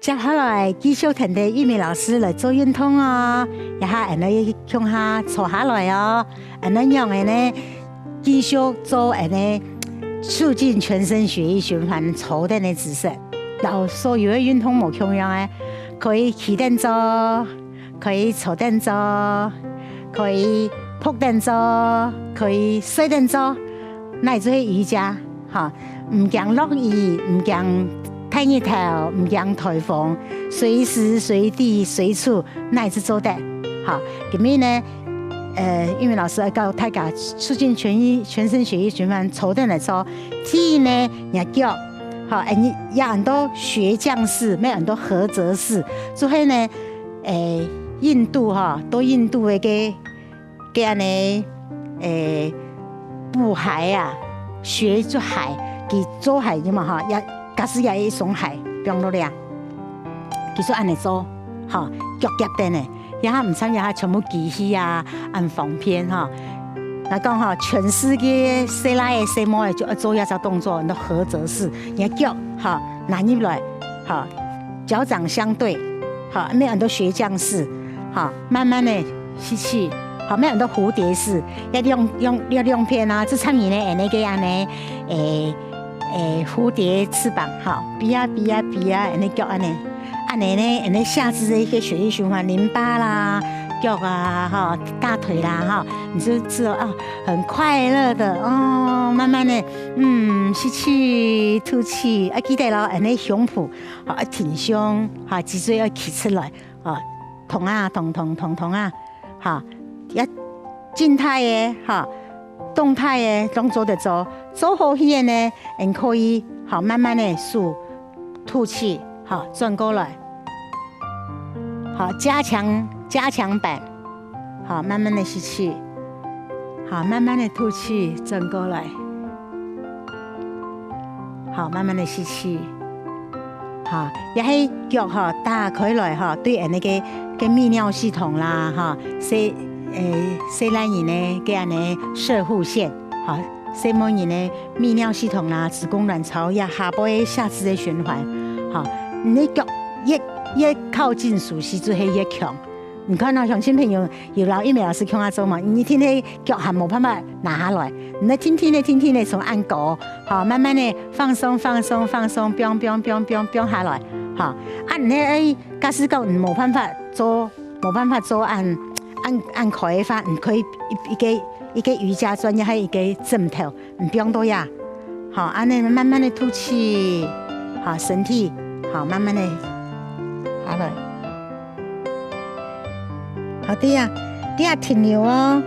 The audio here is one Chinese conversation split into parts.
接下来继续听的玉美老师来做运动哦，然后俺哋向下坐下来哦，俺哋用嘅呢继续做俺哋促进全身血液循环坐垫的姿势。然后所有的运动冇同样嘅，可以起凳做，可以坐凳做，可以扑凳做，可以睡凳做，乃至瑜伽，哈，唔驚落雨，唔驚太熱頭，唔驚颱風，隨時隨地隨處乃至做得，好。咁樣呢，玉美老師教大家促進全身血液循環，坐凳嚟做，第一呢，也腳，好，有很多學將式，咩很多合澤式，就係呢，印度哈，都印度嘅安尼，步海啊，學做海，佢做海嘅嘛哈，假使也一雙海，變落嚟啊，佢做安尼做，哈，腳夾定嘅，然後唔參與下全部機器啊，按防偏哈。嗱講哈，全世界細拉嘅細模嘅就做一隻動作，都合澤式，你腳哈拿入來，哈，腳掌相對，哈，咩很多學將式，哈，慢慢的吸氣。好，咩很多蝴蝶式，要用片啊，這參與呢，那個樣呢，蝴蝶翅膀，好，比啊，那腳安尼呢，那下肢的一個血液循環，淋巴啦，腳啊，哈，大腿啦，哈，你就知道啊，很快樂的哦，慢慢的，吸氣，吐氣，啊，記得咯，那胸脯，好，挺胸，好，脊椎要起出來，啊，同啊，好。一靜態嘅哈，動態嘅都做得做，做好些呢，可以好慢慢的數吐氣，好轉過來，好加強版，好慢慢的吸氣，好慢慢的吐氣，轉過來，好慢慢的吸氣，好也係腳哈打開來哈，對人那個泌尿系統啦哈，細蘭人呢，嘅人呢攝護腺，好，細毛人呢泌尿系統啦、子宮卵巢呀、下部嘅下肢嘅循環，好，你腳越靠近熟悉就係越強。你看到鄉親朋友有老一美老師教我做嘛，你天天腳還冇辦法拿下來，你天天的從按腳，好，慢慢的放鬆，飚下來，好，按呢假使講冇辦法做按可以法，唔可以一個瑜伽磚，也係一個枕頭，唔用到呀。好，安尼慢慢的吐氣，好，身體好慢慢的下來。好啲啊，啲啊停留哦。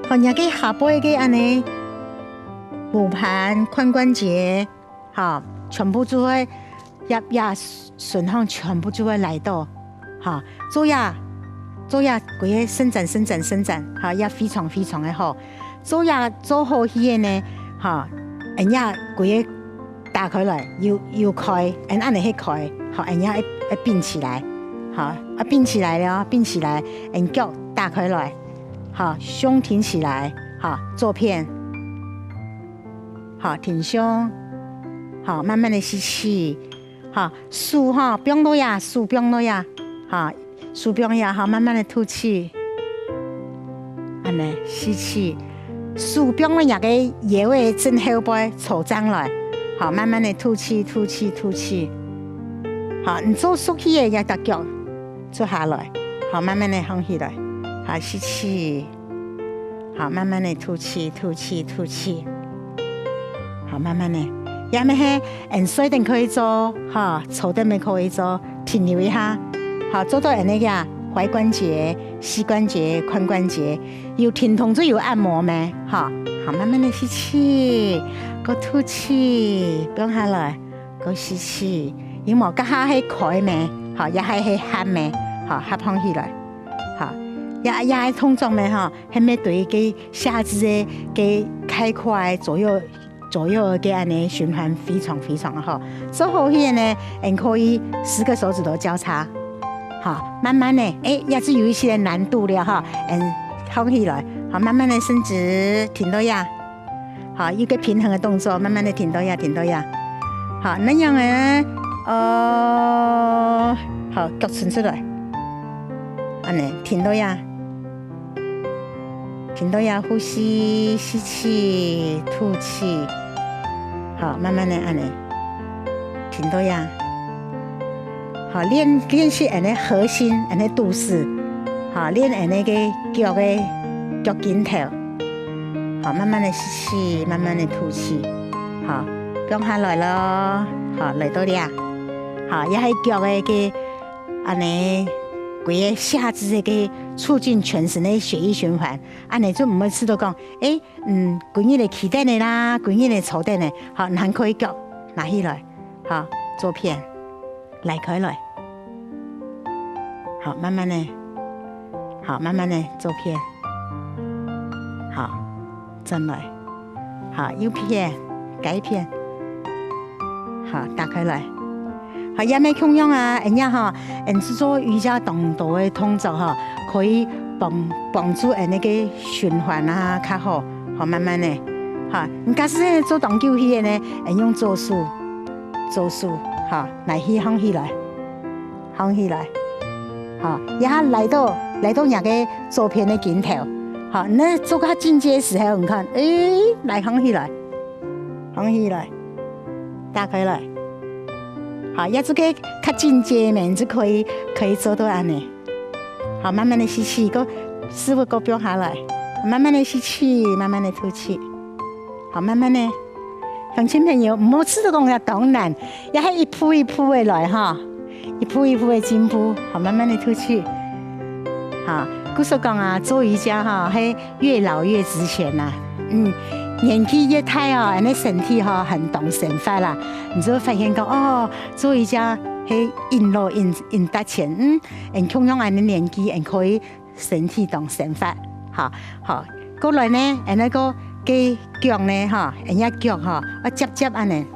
好，人家下背嘅安尼骨盤、髖關節，好，全部就會順項全部就會來到，好，做呀，佢伸展，好，也非常的好。做好啲呢，好，人家佢打開來，要開，按你去開，好，人家一並起來，好，並起來了，人腳打開來，好，胸挺起來，好，坐片，好，挺胸，好，慢慢的吸氣，好，數哈，不用多呀，好。數標呀，好，慢慢的吐氣，安尼吸氣，數標呢也個腰位正後背坐上來，好，慢慢的吐氣，好，你做縮氣嘅也搭腳做下來，好，慢慢的放起來，好，吸氣，好，慢慢的吐氣，好，慢慢的，也咪係睡凳可以做，哈，坐凳咪可以做，停留一下。好，做到那個踝關節、膝關節、髖關節，有疼痛就有按摩咩？好，慢慢的吸氣，個吐氣，不用下來，個吸氣，有冇個下係開咩？好，也係合咩？好，合放起來，好，也係動作咩？哈，係咩對個下肢嘅開闊左右嘅安尼循環非常好。做好些呢，可以10個手指頭交叉。好，慢慢的，也是有一些難度了哈，放起來，好，慢慢的伸直，挺到呀，好，一個平衡的動作，慢慢的挺到呀，好，那樣呢，好，脚伸出来，安尼停到呀，停到呀，呼吸，吸气，吐气，好，慢慢的安尼，停到呀，好，练习安尼核心，安尼肚式，好，练安尼个脚筋头，好，慢慢的吸气，慢慢的吐气，好，降下来咯，好，来到呀，好，也系脚的个安尼。规个下肢个促进全身的血液循环，安尼就唔会吃到讲，规日的起蛋的啦，规日的坐蛋的，好，还可以脚拿起来，好，左片，来开来，好，慢慢的，好，慢慢的左片，好，转来，好，右片，改片，好，打开来。好，也咪同样啊，人家哈，做瑜伽动作的动作哈，可以帮助那个循环啊较好，好慢慢的，哈，你假使做动球去的呢，用左手，哈，来去放起来，好，也来到那个左边的镜头，好，那做较进阶的时候，你看，来放起来，打开来。好，也这个较进阶面就可以做到安尼。好，慢慢的吸气，师傅标下来，慢慢的吸气，慢慢的吐气。好，慢慢的，乡亲朋友，唔好吃到讲呀当然，也系一步一步的来哈，一步一步的进步。好，慢慢的吐气。好，故说讲啊，做瑜伽哈，系越老越值钱呐。年纪越大哦，那身体很懂生发啦，你就会发现讲做瑜伽是引路引得钱，同样安尼年纪，可以身体懂生发，好，过来呢，那个腳呢人家腳接安尼，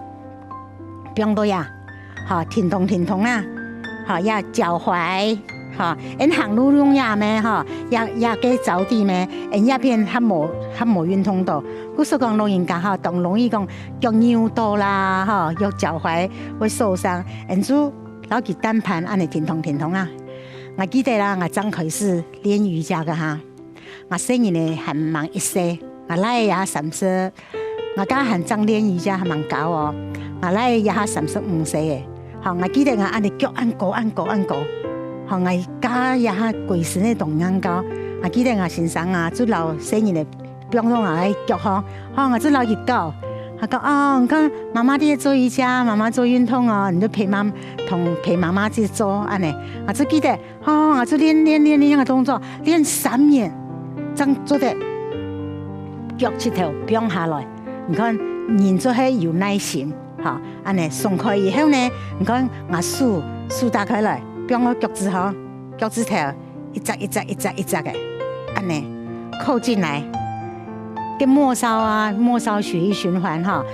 變到呀，停動啊，呀腳踝。哈，行路用呀咩哈，也给走地咩，也变较无运动到。故说讲老人家哈，动容易讲脚扭到啦哈，脚踝会受伤。就老几单盘安尼停痛啊。我记得啦，我刚开始练瑜伽的哈，我細年呢還蠻一歲，我來也30，我家還剛練瑜伽還蠻高哦，我來也35歲嘅。好，我記得我安尼腳按高。好，我家也哈鬼神的動樣高，我記得我先生啊，做老細年的，變到我嘅腳我做老熱高，佢講你看媽媽啲做瑜伽，媽媽做運動你就陪媽媽去做安尼，我就記得，我就練個動作，練3年，真做得腳趾頭變下來，你看人做係有耐心，安尼鬆開以後呢，你看我數打開來。變我腳趾頭一隻嘅，安尼扣進來，跟末梢血液循環好，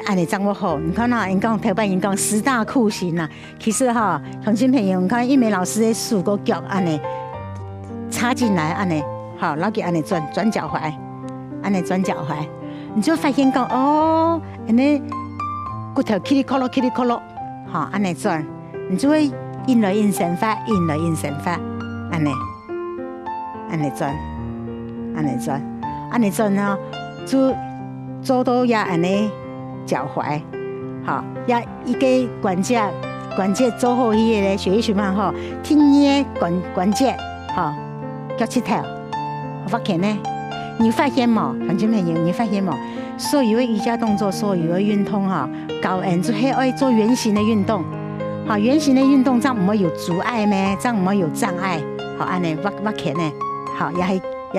安尼掌握好。你看人講頭擺人講10大酷刑啊，其實同親朋友，你看一梅老師嘅數個腳安尼插進來，安尼好，老給安尼轉腳踝，安尼轉腳踝，你就發現講安尼骨頭噼里咔咯，安尼轉，你就會。引來引神法，安尼轉啊，就做到也安尼腳踝，也一個關節做好伊個咧血液循環聽伊個關節腳趾頭，發現呢，你發現冇？鄉親朋友，你發現冇？所有的瑜伽動作，所有的運動教人就係愛做圓形的運動。好，圓形的運動，這樣唔會有阻礙咩？這樣唔會有障礙。好，安尼屈起呢，好，也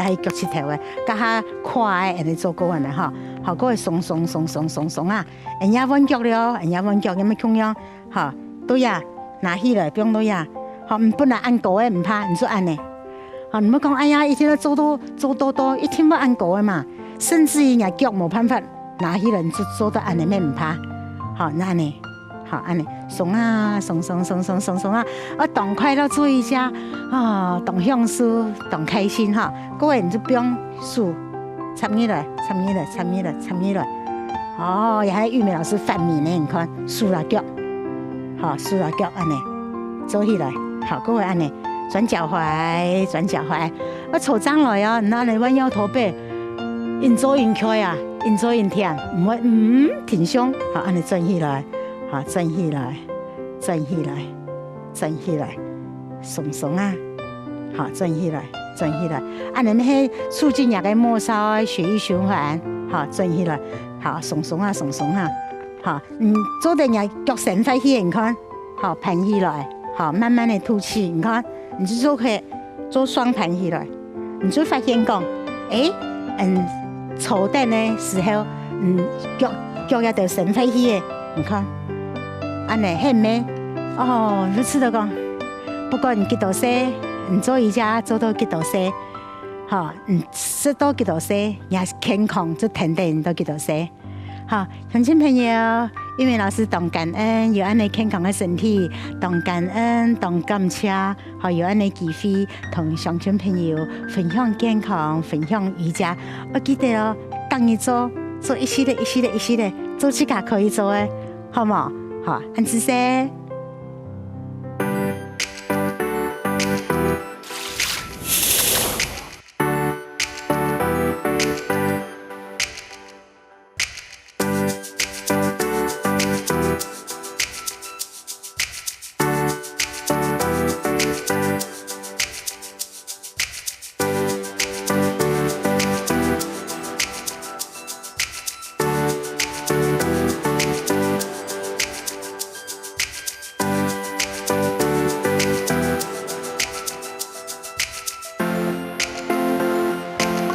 係腳趾頭嘅，加下快，人哋做高人嚟好，嗰個鬆啊，人家彎腳了，有咩咁樣？好，都呀，拿起來，不用都呀，好，本來按高嘅唔怕，你就按呢。好，你唔好講，哎呀，一天都做多，一天都按高嘅嘛，甚至於人家腳冇辦法拿起來，你就做到按呢咩唔怕。好，那安尼。好，安尼鬆啊！動快樂做瑜伽動享受，動開心各位你就不用數，參與來。也係玉梅老師發明呢，你看數啦腳，好，输了脚安尼做起来，好，各位安尼转脚踝，转脚踝，我手张来啊，那你弯腰驼背，引左引开啊，引左引跳，唔会挺胸，好，安尼转起来，好，转起来，转起来，转起来，松松啊，好，转起来，转起来，安尼迄促进也个末梢的血液循环，好，转起来，好，松松啊，松松啊，好，做的也脚伸发起，你看，好，盘起来，好，慢慢的吐气，你看，你就可以做双盘起来，你就发现讲，坐凳的时候，脚也得伸发起的，你看，安尼很美，哦，如此的讲，不管你几多岁，你做瑜伽做到几多岁，好，吃到几多岁，也是健康，就天天到几多岁。好，乡亲朋友，玉梅老师同感恩有安尼健康的身体，同感恩同感谢，好有安尼机会同乡亲朋友分享健康，分享瑜伽。我记得哦，当你做一系列做自家可以做的，好冇？好，安子噻。